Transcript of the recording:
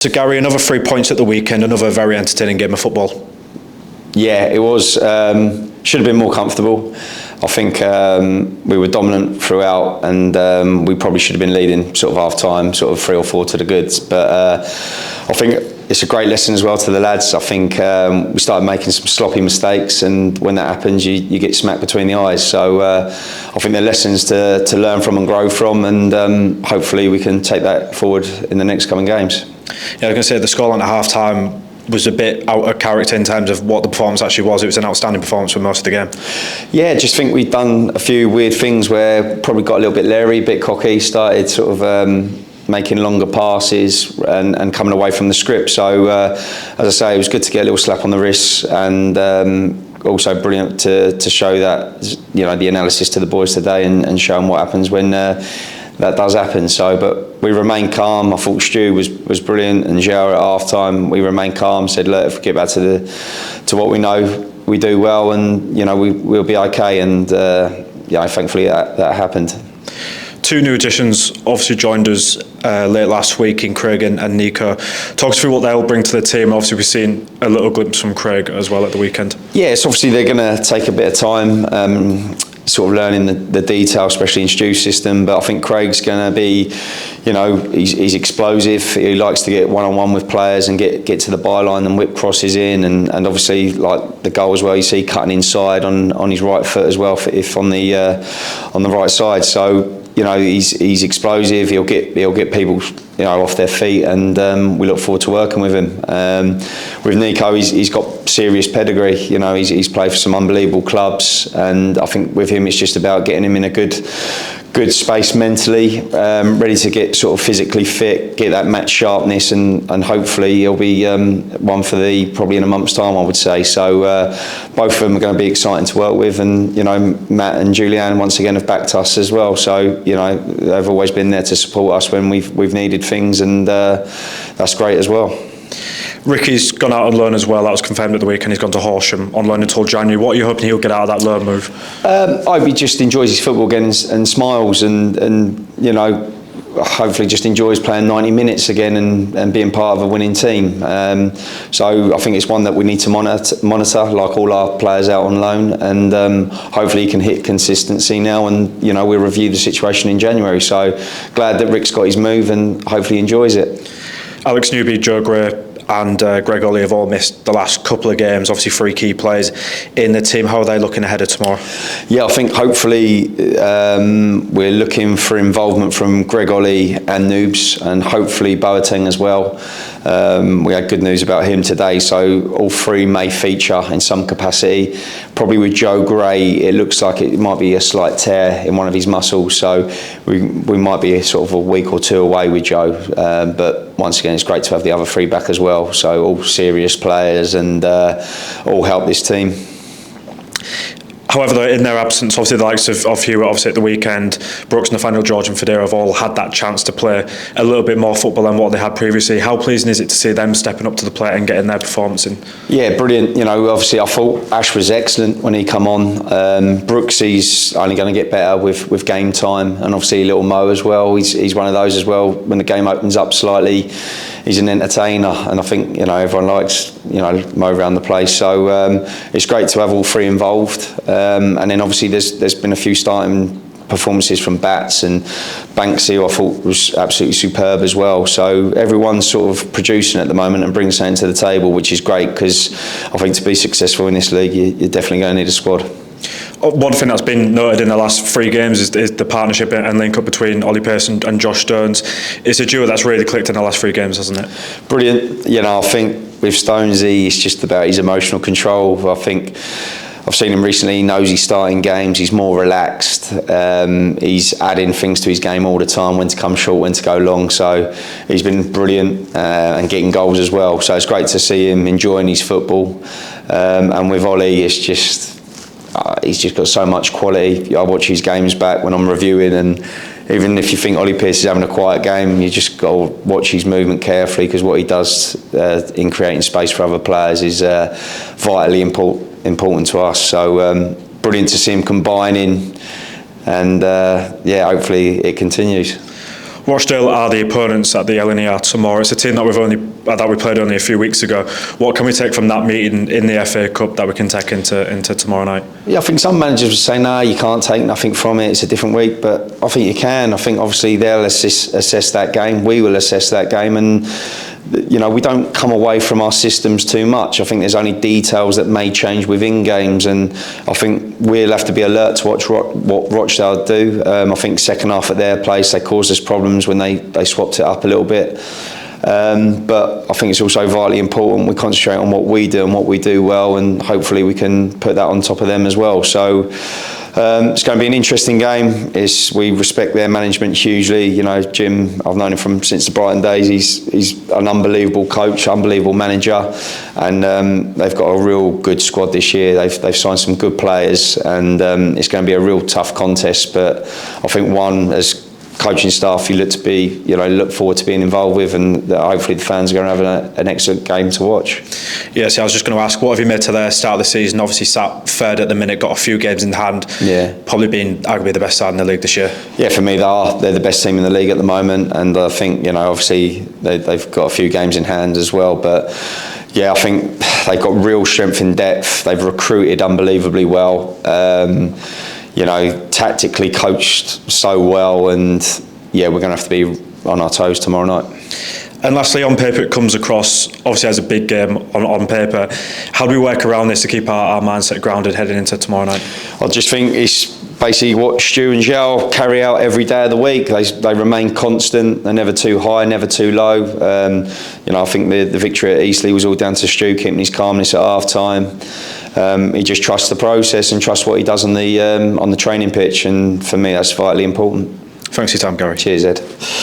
So Gary, another 3 points at the weekend, another very entertaining game of football. Yeah, it was. Should have been more comfortable. I think we were dominant throughout, and we probably should have been leading sort of half time, sort of 3 or 4 to the goods. But I think it's a great lesson as well to the lads. I think we started making some sloppy mistakes, and when that happens, you get smacked between the eyes. So I think they're lessons to learn from and grow from, and hopefully we can take that forward in the next coming games. Yeah, I was going to say the scoreline at half time was a bit out of character in terms of what the performance actually was. It was an outstanding performance for most of the game. Yeah, just think we'd done a few weird things where probably got a little bit leery, a bit cocky, started sort of making longer passes and coming away from the script. So as I say, it was good to get a little slap on the wrist, and also brilliant to show that, you know, the analysis to the boys today and show them what happens when that does happen. So, but we remained calm. I thought Stu was brilliant, and João at half time, we remained calm, said, look, if we get back to what we know we do well, and you know, we'll be okay. And yeah, thankfully that happened. 2 new additions obviously joined us late last week in Craig and Nico. Talk us through what they'll bring to the team. Obviously we've seen a little glimpse from Craig as well at the weekend. Yes, obviously they're going to take a bit of time sort of learning the detail, especially in Stu's system. But I think Craig's going to be, you know, he's explosive. He likes to get one-on-one with players and get to the byline and whip crosses in, and obviously like the goal as well, you see cutting inside on his right foot as well, if on the right side. So you know, he's explosive. He'll get people, you know, off their feet, and we look forward to working with him. With Nico, he's got serious pedigree. You know, he's played for some unbelievable clubs, and I think with him it's just about getting him in a good space mentally, ready to get sort of physically fit, get that match sharpness, and hopefully he'll be one for probably in a month's time, I would say. So both of them are going to be exciting to work with, and you know, Matt and Julianne once again have backed us as well. So you know, they've always been there to support us when we've needed things, and that's great as well. Ricky's gone out on loan as well. That was confirmed at the weekend. He's gone to Horsham on loan until January. What are you hoping he'll get out of that loan move? I hope he just enjoys his football again and smiles, and you know, hopefully just enjoys playing 90 minutes again and being part of a winning team. So I think it's one that we need to monitor like all our players out on loan, and hopefully he can hit consistency now, and you know, we'll review the situation in January. So glad that Rick's got his move, and hopefully he enjoys it. Alex Newby, Joe Gray and Greg Ollie have all missed the last couple of games. Obviously 3 key players in the team. How are they looking ahead of tomorrow? Yeah, I think hopefully we're looking for involvement from Greg Ollie and Noobs, and hopefully Boateng as well. We had good news about him today, so all 3 may feature in some capacity. Probably with Joe Gray, it looks like it might be a slight tear in one of his muscles, so we might be sort of a week or 2 away with Joe. But once again, it's great to have the other 3 back as well. So all serious players, and all help this team. However, in their absence, obviously the likes of Hewitt, obviously at the weekend, Brooks, Nathaniel, George and Federa have all had that chance to play a little bit more football than what they had previously. How pleasing is it to see them stepping up to the plate and getting their performance in? Yeah, brilliant. You know, obviously I thought Ash was excellent when he come on. Brooks, he's only going to get better with game time, and obviously little Mo as well. He's one of those as well. When the game opens up slightly, he's an entertainer, and I think, you know, everyone likes, you know, Mo around the place. So it's great to have all 3 involved. And then obviously there's been a few starting performances from Bats, and Banksy, who I thought was absolutely superb as well. So everyone's sort of producing at the moment and bringing something to the table, which is great, because I think to be successful in this league, you're definitely going to need a squad. One thing that's been noted in the last 3 games is the partnership and link up between Ollie Pearce and Josh Stones. It's a duo that's really clicked in the last 3 games, hasn't it? Brilliant. You know, I think with Stonesy, it's just about his emotional control. I think I've seen him recently. He knows he's starting games. He's more relaxed. He's adding things to his game all the time, when to come short, when to go long. So he's been brilliant, and getting goals as well. So it's great to see him enjoying his football. And with Ollie, it's just he's just got so much quality. I watch his games back when I'm reviewing, and even if you think Ollie Pearce is having a quiet game, you just got to watch his movement carefully, because what he does in creating space for other players is vitally important to us. So brilliant to see him combining, and yeah, hopefully it continues. Rochdale are the opponents at the LNER tomorrow. It's a team that we played only a few weeks ago. What can we take from that meeting in the FA Cup that we can take into tomorrow night? Yeah, I think some managers would say, no, you can't take nothing from it, it's a different week, but I think you can. I think obviously they'll assess that game, we will assess that game, and we don't come away from our systems too much. I think there's only details that may change within games, and I think we'll have to be alert to watch what Rochdale do. I think second half at their place, they caused us problems when they swapped it up a little bit. But I think it's also vitally important we concentrate on what we do and what we do well, and hopefully we can put that on top of them as well. So it's going to be an interesting game. We respect their management hugely. Jim, I've known him since the Brighton days. He's an unbelievable coach, unbelievable manager, and they've got a real good squad this year. They've signed some good players, and it's going to be a real tough contest. But I think as coaching staff, you look forward to being involved with, and hopefully the fans are going to have an excellent game to watch. Yes, I was just going to ask, what have you made to the start of the season? Obviously sat third at the minute, got a few games in hand. Yeah. Probably been arguably the best side in the league this year. Yeah, for me they're the best team in the league at the moment, and I think obviously they've got a few games in hand as well, but yeah, I think they've got real strength in depth. They've recruited unbelievably well. Tactically coached so well, and yeah, we're going to have to be on our toes tomorrow night. And lastly, on paper it comes across obviously as a big game on paper. How do we work around this to keep our mindset grounded heading into tomorrow night? I just think it's basically what Stu and Zhao carry out every day of the week. They remain constant. They're never too high, never too low. I think the victory at Eastleigh was all down to Stu keeping his calmness at half time. He just trusts the process and trusts what he does on the training pitch, and for me that's vitally important. Thanks for your time, Gary. Cheers, Ed.